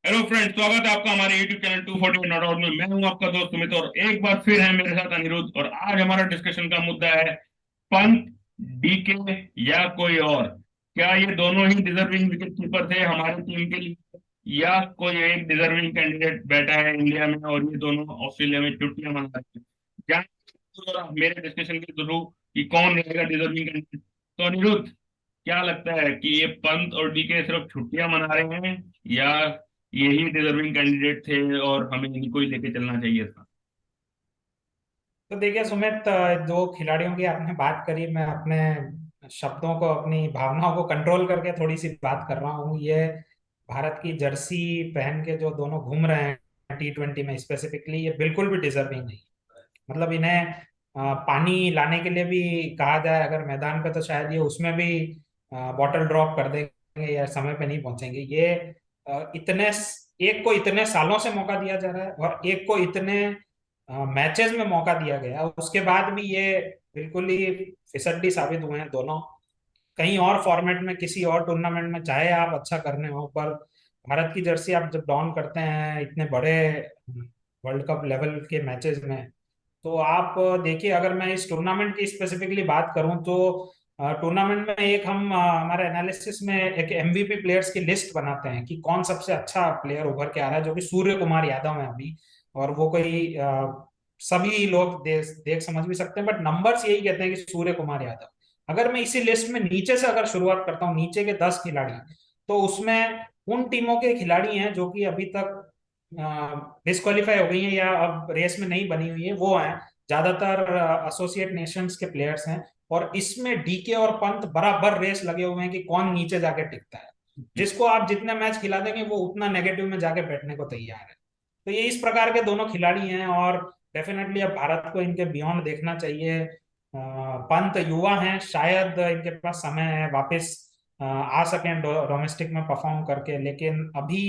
Hello friends, स्वागत है आपका हमारे YouTube चैनल 240 नॉट आउट में। मैं हूं आपका दोस्त सुमित और एक बार फिर है मेरे साथ अनिरुद्ध। और आज हमारा डिस्कशन का मुद्दा है पंत, डीके या कोई और। क्या ये दोनों ही डिजर्विंग विकेट कीपर थे हमारी टीम के लिए, या कोई एक डिजर्विंग कैंडिडेट बैठा है इंडिया में और ये दोनों ऑस्ट्रेलिया में छुट्टियां मना रहे हैं? जान मेरे डिस्कशन के थ्रू कि कौन रहेगा डिजर्विंग कैंडिडेट। तो अनिरुद्ध, क्या लगता है कि ये पंत और डीके सिर्फ छुट्टियां मना रहे हैं, या यही डिजर्विंग कैंडिडेट थे और हमें इन्हीं को ही लेके चलना चाहिए था? तो देखिए सुमित, दो खिलाड़ियों की आपने बात करी। मैं अपने शब्दों को, अपनी भावनाओं को कंट्रोल करके थोड़ी सी बात कर रहा हूँ। ये भारत की जर्सी पहन के जो दोनों घूम रहे हैं T20 में स्पेसिफिकली, ये बिल्कुल भी डिजर्विंग नहीं। मतलब इन्हें पानी लाने के लिए भी कहा जाए अगर मैदान पे, तो शायद ये उसमें भी बॉटल ड्रॉप कर देंगे या समय पे नहीं पहुंचेंगे। ये इतने, एक को इतने सालों से मौका दिया जा रहा है और एक को इतने मैचेस में मौका दिया गया, उसके बाद भी ये बिल्कुल ही फिसड्डी साबित हुए हैं दोनों। कहीं और फॉर्मेट में, किसी और टूर्नामेंट में चाहे आप अच्छा करने हो, पर भारत की जर्सी आप जब डॉन करते हैं इतने बड़े वर्ल्ड कप लेवल के मैचेस में, तो आप देखिए, अगर मैं इस टूर्नामेंट की स्पेसिफिकली बात करूं तो टूर्नामेंट में एक हम हमारे एनालिसिस में एक एमवीपी प्लेयर्स की लिस्ट बनाते हैं कि कौन सबसे अच्छा प्लेयर उभर के आ रहा है, जो कि सूर्य कुमार यादव है अभी। और वो कोई सभी लोग देख समझ भी सकते हैं, बट नंबर्स यही कहते हैं कि सूर्य कुमार यादव। अगर मैं इसी लिस्ट में नीचे से अगर शुरुआत करता हूँ, नीचे के 10 खिलाड़ी, तो उसमें उन टीमों के खिलाड़ी हैं जो कि अभी तक डिस्क्वालीफाई हो गई हैं या अब रेस में नहीं बनी हुई है, वो हैं ज्यादातर एसोसिएट नेशंस के प्लेयर्स हैं। और इसमें डीके और पंत बराबर रेस लगे हुए हैं कि कौन नीचे जाके टिकता है। जिसको आप जितने मैच खिला देंगे वो उतना नेगेटिव में जाके बैठने को तैयार है। तो ये इस प्रकार के दोनों खिलाड़ी हैं, और डेफिनेटली अब भारत को इनके बियॉन्ड देखना चाहिए। पंत युवा हैं, शायद इनके पास समय है वापस आ सकें डोमेस्टिक में परफॉर्म करके, लेकिन अभी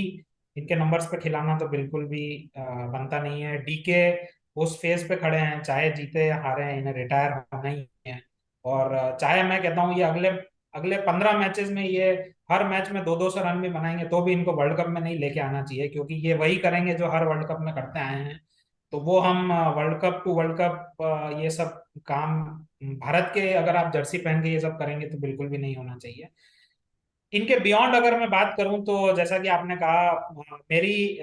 इनके नंबर्स पे खिलाना तो बिल्कुल भी बनता नहीं है। डीके उस फेज पे खड़े हैं, चाहे जीते या हारे इन्हें रिटायर होना ही है। और चाहे मैं कहता हूँ ये अगले अगले 15 मैचेस में ये हर मैच में 200 रन भी बनाएंगे, तो भी इनको वर्ल्ड कप में नहीं लेके आना चाहिए, क्योंकि ये वही करेंगे जो हर वर्ल्ड कप में करते आए हैं। तो वो हम world cup to world cup ये सब काम भारत के, अगर आप जर्सी पहन के ये सब करेंगे तो बिल्कुल भी नहीं होना चाहिए। इनके बियॉन्ड अगर मैं बात करूं तो जैसा कि आपने कहा, मेरी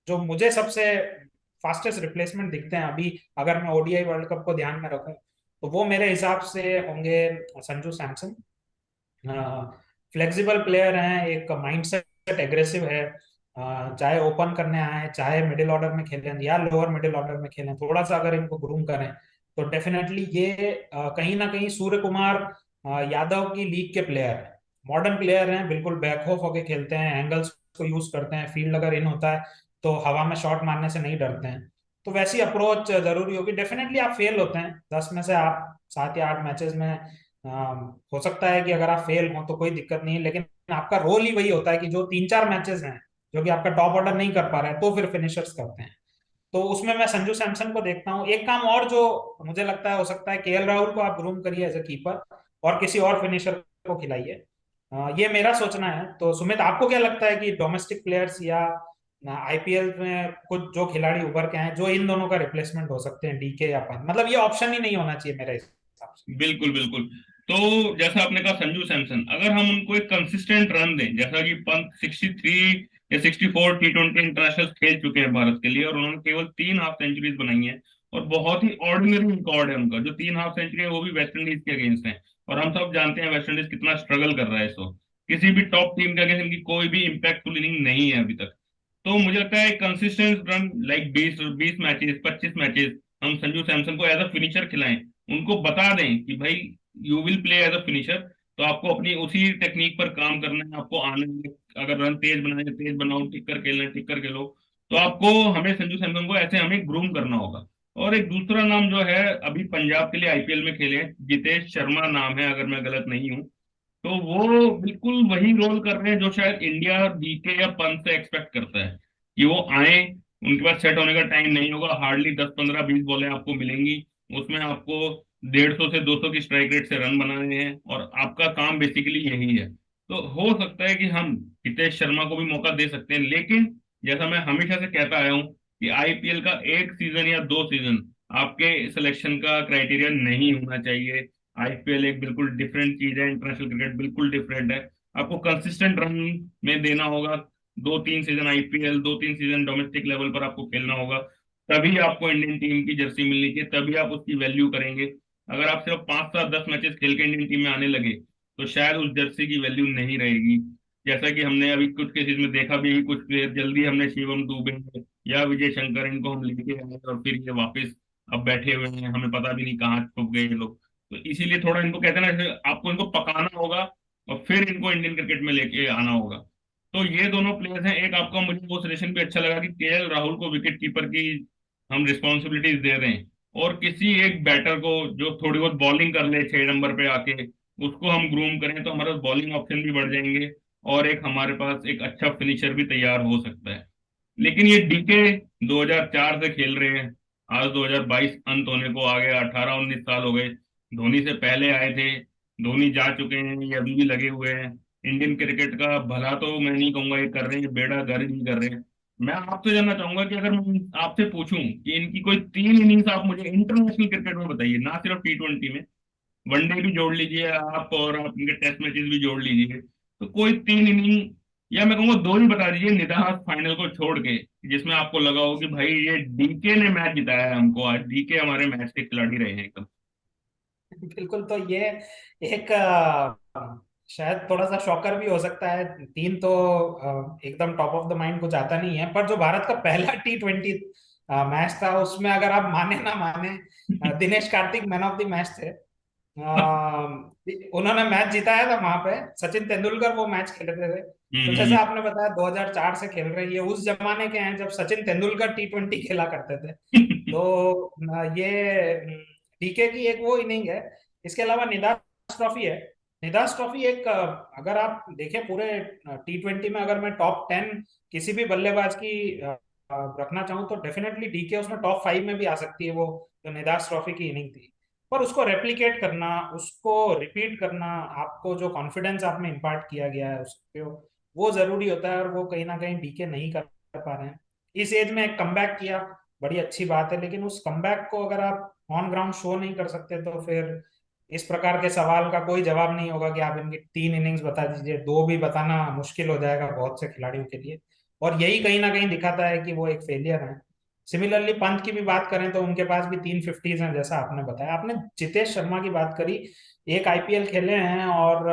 जो मुझे सबसे फास्टेस्ट रिप्लेसमेंट दिखते हैं अभी, अगर मैं ओडीआई वर्ल्ड कप को ध्यान में रखूं, तो वो मेरे हिसाब से होंगे संजू सैमसन। फ्लेक्सिबल प्लेयर हैं, एक माइंडसेट एग्रेसिव है। चाहे ओपन करने आए, चाहे मिडिल ऑर्डर में खेलें या लोअर मिडिल ऑर्डर में खेलें, थोड़ा सा अगर इनको ग्रूम करें तो डेफिनेटली ये कहीं ना कहीं सूर्य कुमार यादव की लीग के प्लेयर हैं। मॉडर्न प्लेयर हैं, बिल्कुल बैकहोफ होके खेलते हैं, एंगल्स को यूज करते हैं, फील्ड अगर इन होता है तो हवा में शॉट मारने से नहीं डरते हैं। तो वैसी अप्रोच जरूरी होगी। डेफिनेटली आप फेल होते हैं 10 में से, आप 7 या 8 मैचेस में हो सकता है कि अगर आप फेल हो तो कोई दिक्कत नहीं है, लेकिन आपका रोल ही वही होता है कि जो 3 4 मैचेस हैं जो कि आपका टॉप ऑर्डर नहीं कर पा रहा है, तो फिर फिनिशर्स करते हैं। तो उसमें मैं संजू सैमसन को देखता हूँ। एक काम और जो मुझे लगता है हो सकता है, केएल राहुल को आप ग्रूम करिए एज ए कीपर और किसी और फिनिशर को खिलाइए। ये मेरा सोचना है। तो सुमित, आपको क्या लगता है कि डोमेस्टिक प्लेयर्स या आईपीएल में कुछ जो खिलाड़ी उभर के आए जो इन दोनों का रिप्लेसमेंट हो सकते हैं, डीके या पंत? मतलब ये ऑप्शन ही नहीं होना चाहिए मेरे हिसाब से। बिल्कुल बिल्कुल। तो जैसा आपने कहा संजू सैमसन, अगर हम उनको एक कंसिस्टेंट रन दें, जैसा कि पंत 63 या 64 T20 इंटरनेशनल खेल चुके हैं भारत के लिए और उन्होंने केवल 3 हाफ सेंचुरीज बनाई हैं, और बहुत ही ऑर्डिनरी रिकॉर्ड है उनका। जो 3 हाफ सेंचुरी है वो भी वेस्ट इंडीज के अगेंस्ट है, और हम सब जानते हैं वेस्ट इंडीज कितना स्ट्रगल कर रहा है इस वक्त। किसी भी टॉप टीम के अगेंस्ट इनकी कोई भी इम्पैक्टफुल इनिंग नहीं है अभी तक। तो मुझे लगता है consistent run like 20 20 matches, 25 matches हम संजू सैमसन को एज अ फिनिशर खिलाएं, उनको बता दें कि भाई you will play as a finisher, तो आपको अपनी उसी टेक्निक पर काम करना है, आपको आने में अगर रन तेज बनाए तेज बनाओ, टिक कर खेलना है टिक कर खेलो। तो आपको हमें संजू सैमसन को ऐसे हमें ग्रूम करना होगा। और एक दूसरा नाम जो है, अभी पंजाब के लिए आईपीएल में खेले हैं, जितेश शर्मा नाम है अगर मैं गलत नहीं हूँ, तो वो बिल्कुल वही रोल कर रहे हैं जो शायद इंडिया डीके या पंत से एक्सपेक्ट करता है, कि वो आए, उनके पास सेट होने का टाइम नहीं होगा, हार्डली 10 15 20 बॉलें आपको मिलेंगी, उसमें आपको 150 से 200 की स्ट्राइक रेट से रन बनाने हैं, और आपका काम बेसिकली यही है। तो हो सकता है कि हम हितेश शर्मा को भी मौका दे सकते हैं, लेकिन जैसा मैं हमेशा से कहता आया हूँ कि आईपीएल का एक सीजन या दो सीजन आपके सिलेक्शन का क्राइटेरिया नहीं होना चाहिए। आईपीएल एक बिल्कुल डिफरेंट चीज है, इंटरनेशनल क्रिकेट बिल्कुल डिफरेंट है। आपको कंसिस्टेंट रन में देना होगा, दो तीन सीजन आईपीएल, दो तीन सीजन डोमेस्टिक लेवल पर आपको खेलना होगा, तभी आपको इंडियन टीम की जर्सी मिलनी चाहिए, तभी आप उसकी वैल्यू करेंगे। अगर आप सिर्फ 5 7 10 मैचेस खेल के इंडियन टीम में आने लगे तो शायद उस जर्सी की वैल्यू नहीं रहेगी। जैसा कि हमने अभी कुछ केसेस में देखा भी है, कुछ प्लेयर जल्दी हमने शिवम दुबे या विजय शंकर इनको हम लेके आए और फिर ये वापस अब बैठे हुए हैं, हमें पता भी नहीं कहाँ छुप गए ये लोग। तो इसीलिए थोड़ा इनको कहते हैं ना, जैसे आपको इनको पकाना होगा और फिर इनको इंडियन क्रिकेट में लेके आना होगा। तो ये दोनों प्लेयर्स हैं। एक आपका मुझे वो सजेशन भी अच्छा लगा कि केएल राहुल को विकेट कीपर की हम रिस्पॉन्सिबिलिटीज दे रहे हैं, और किसी एक बैटर को जो थोड़ी बहुत बॉलिंग कर ले 6 नंबर पे आके, उसको हम ग्रूम करें तो हमारा बॉलिंग ऑप्शन भी बढ़ जाएंगे, और एक हमारे पास एक अच्छा फिनिशर भी तैयार हो सकता है। लेकिन ये डीके 2004 से खेल रहे हैं, आज 2022 अंत होने को आ गया, 18 19 साल हो गए। धोनी से पहले आए थे, धोनी जा चुके हैं, ये अभी भी लगे हुए हैं। इंडियन क्रिकेट का भला तो मैं नहीं कहूंगा ये कर रहे हैं, ये बेड़ा गर्क ही कर रहे हैं। मैं आपसे जानना चाहूंगा कि अगर मैं आपसे पूछूं कि इनकी कोई 3 इनिंग्स आप मुझे इंटरनेशनल क्रिकेट में बताइए, ना सिर्फ T20 में, वनडे भी जोड़ लीजिए आप और आप इनके टेस्ट मैचेस भी जोड़ लीजिए, तो कोई 3 इनिंग या मैं कहूंगा दो ही बता दीजिए निदाहस फाइनल को छोड़ के, जिसमें आपको लगा हो कि भाई ये डीके ने मैच जिताया है हमको, आज डीके हमारे मैच के खिलाड़ी रहे हैं एकदम। बिल्कुल। तो ये एक शायद थोड़ा सा शॉकर भी हो सकता है। तीन तो एकदम टॉप ऑफ द माइंड कुछ आता नहीं है, पर जो भारत का पहला T20 मैच था, उसमें अगर आप माने ना माने, Dinesh Karthik man of the match थे। उन्होंने मैच जिताया था वहां पे। सचिन तेंदुलकर वो मैच खेलते थे। तो हम्म। जैसा आपने बताया 2004 से खेल रहे हैं, ये उस जमाने के हैं जब सचिन तेंदुलकर T20 खेला करते थे। तो ये डीके की एक वो इनिंग है। इसके अलावा निदास ट्रॉफी है। निदास ट्रॉफी एक अगर आप देखें पूरे T20 में, अगर मैं टॉप 10 किसी भी बल्लेबाज की रखना चाहूँ तो डेफिनेटली डीके उसमें टॉप 5 में भी आ सकती है, वो जो निदास ट्रॉफी की इनिंग थी। पर उसको रेप्लिकेट करना, उसको रिपीट करना, आपको जो कॉन्फिडेंस आप में इम्पार्ट किया गया है उस पे, वो जरूरी होता है, और वो कहीं ना कहीं डीके नहीं कर पा रहे हैं। इस एज में एक कमबैक किया, बड़ी अच्छी बात है, लेकिन उस कमबैक को अगर आप ऑन ग्राउंड शो नहीं कर सकते तो फिर इस प्रकार के सवाल का कोई जवाब नहीं होगा कि आप इनकी 3 इनिंग्स बता दीजिए। दो भी बताना मुश्किल हो जाएगा बहुत से खिलाड़ियों के लिए, और यही कहीं ना कहीं दिखाता है कि वो एक फेलियर है। सिमिलरली पंत की भी बात करें तो उनके पास भी 3 50s हैं, जैसा आपने बताया। आपने जितेश शर्मा की बात करी, एक आईपीएल खेले हैं और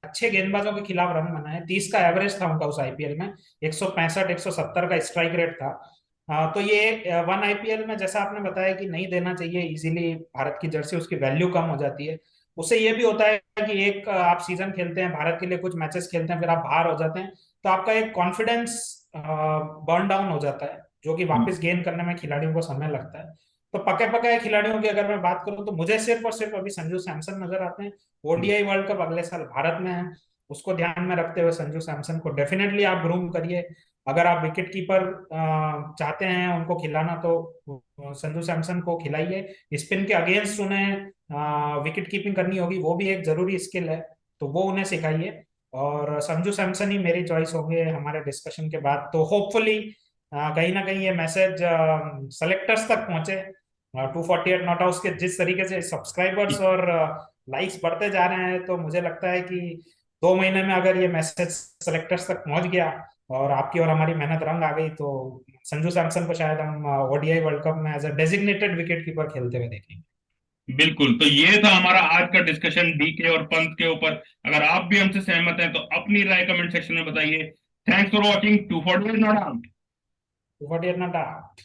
अच्छे गेंदबाजों के खिलाफ रन बनाए। 30 का एवरेज था उनका उस आईपीएल में, 165 170 का स्ट्राइक रेट था। तो ये वन आईपीएल में, जैसा आपने बताया कि नहीं देना चाहिए इजीली भारत की जर्सी, उसकी वैल्यू कम हो जाती है। उससे ये भी होता है कि एक आप सीजन खेलते हैं भारत के लिए, कुछ मैचेस खेलते हैं, फिर आप बाहर हो जाते हैं, तो आपका एक कॉन्फिडेंस बर्न डाउन हो जाता है, जो कि वापस गेन करने में खिलाड़ियों को समय लगता है। तो पके पके खिलाड़ियों की अगर मैं बात करूं तो मुझे सिर्फ और सिर्फ अभी संजू सैमसन नजर आते हैं। ओडीआई वर्ल्ड कप अगले साल भारत में है, उसको ध्यान में रखते हुए संजू सैमसन को डेफिनेटली आप ग्रूम करिए। अगर आप विकेट कीपर चाहते हैं उनको खिलाना, तो संजू सैमसन को खिलाइए। स्पिन के अगेंस्ट उन्हें विकेट कीपिंग करनी होगी, वो भी एक जरूरी स्किल है, तो वो उन्हें सिखाइए। और संजू सैमसन ही मेरी चॉइस होंगे हमारे डिस्कशन के बाद। तो होपफुली कहीं ना कहीं ये मैसेज सेलेक्टर्स तक पहुंचे। 248 नॉट आउट्स के जिस तरीके से सब्सक्राइबर्स और लाइक्स बढ़ते जा रहे हैं, तो मुझे लगता है कि 2 महीने में अगर ये मैसेज सेलेक्टर्स तक पहुंच गया और आपकी और हमारी मेहनत रंग आ गई, तो संजू सैमसन को शायद हम ओडीआई वर्ल्ड कप में as a designated wicket keeper खेलते हुए देखेंगे। बिल्कुल, तो ये था हमारा आज का डिस्कशन डीके और पंत के ऊपर। अगर आप भी हमसे सहमत हैं तो अपनी राय कमेंट सेक्शन में बताइए। Thanks for watching 248 not out. 248 not out.